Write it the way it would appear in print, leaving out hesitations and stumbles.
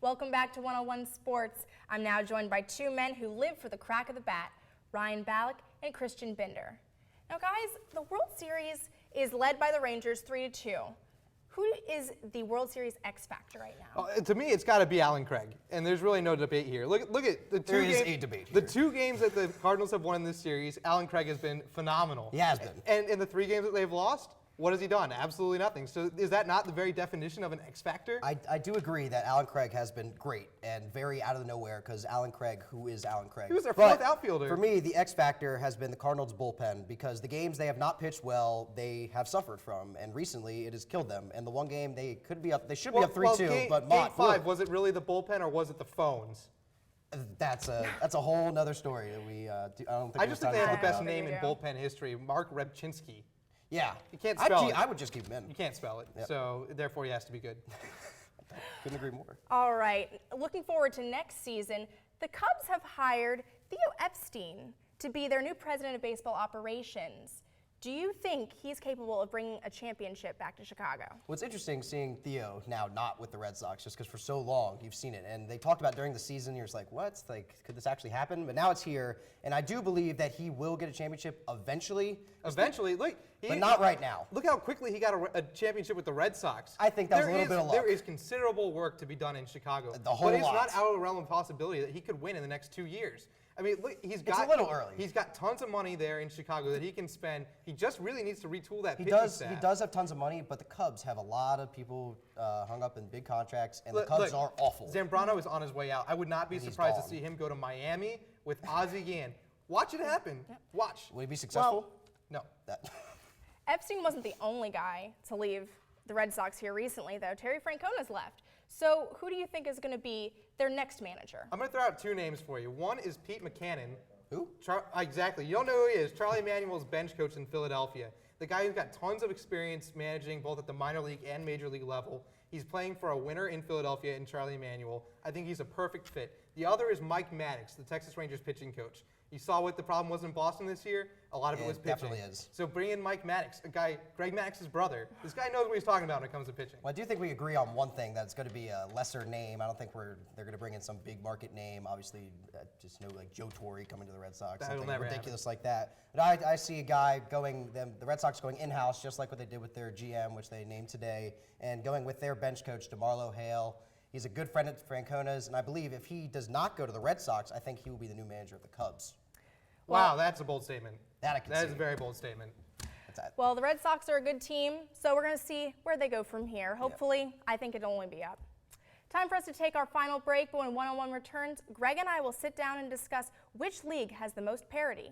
Welcome back to 101 Sports. I'm now joined by two men who live for the crack of the bat, Ryan Balick and Christian Binder. Now guys, the World Series is led by the Rangers 3-2. Who is the World Series X factor right now? To me, it's got to be Alan Craig, and there's really no debate here. Look at the two games. There is a debate here. The 2 games that the Cardinals have won in this series, Alan Craig has been phenomenal. He has been. And in the 3 games that they've lost, what has he done? Absolutely nothing. So is that not the very definition of an X factor? I do agree that Alan Craig has been great and very out of the nowhere because Alan Craig, who is Alan Craig? He was their 4th outfielder. For me, the X factor has been the Cardinals bullpen because the games they have not pitched well, they have suffered from, and recently it has killed them. And the one game they should be up 3-2, but Game 5, was it really the bullpen or was it the phones? That's a whole nother story that we I just think they have the best name in bullpen history, Mark Repchinsky. Yeah. You can't spell it. I would just keep him in. You can't spell it, yep. So therefore he has to be good. Couldn't agree more. All right. Looking forward to next season, the Cubs have hired Theo Epstein to be their new president of baseball operations. Do you think he's capable of bringing a championship back to Chicago? Well, it's interesting seeing Theo now not with the Red Sox, just because for so long you've seen it. And they talked about during the season, you're just like, what? Like, could this actually happen? But now it's here, and I do believe that he will get a championship eventually. Eventually? Look, but not right now. Look how quickly he got a championship with the Red Sox. I think that was a little bit of luck. There is considerable work to be done in Chicago. The whole lot. But it's not out of the realm of possibility that he could win in the next 2 years. I mean, look, it's a little early. He's got tons of money there in Chicago that he can spend. He just really needs to retool that pitching staff. He does have tons of money, but the Cubs have a lot of people hung up in big contracts, and the Cubs are awful. Zambrano is on his way out. I would not be surprised to see him go to Miami with Ozzie Guillen. Watch it happen. Yep. Watch. Will he be successful? No. Epstein wasn't the only guy to leave the Red Sox here recently, though. Terry Francona's left. So who do you think is going to be their next manager? I'm going to throw out 2 names for you. One is Pete Mackanin. Who? Exactly. You don't know who he is. Charlie Manuel's bench coach in Philadelphia. The guy who's got tons of experience managing both at the minor league and major league level. He's playing for a winner in Philadelphia in Charlie Manuel. I think he's a perfect fit. The other is Mike Maddox, the Texas Rangers pitching coach. You saw what the problem was in Boston this year? A lot of it was pitching. Definitely is. So bring in Mike Maddox, a guy, Greg Maddox's brother. This guy knows what he's talking about when it comes to pitching. Well, I do think we agree on one thing, that it's going to be a lesser name. I don't think they're going to bring in some big market name. Obviously, just no like Joe Torre coming to the Red Sox, something ridiculous like that. But I see a guy the Red Sox going in-house, just like what they did with their GM, which they named today, and going with their bench coach, DeMarlo Hale. He's a good friend of Francona's, and I believe if he does not go to the Red Sox, I think he will be the new manager of the Cubs. Wow, that's a bold statement. That is a very bold statement. Well, the Red Sox are a good team, so we're going to see where they go from here. Hopefully, I think it'll only be up. Time for us to take our final break, but when 101 returns, Greg and I will sit down and discuss which league has the most parity.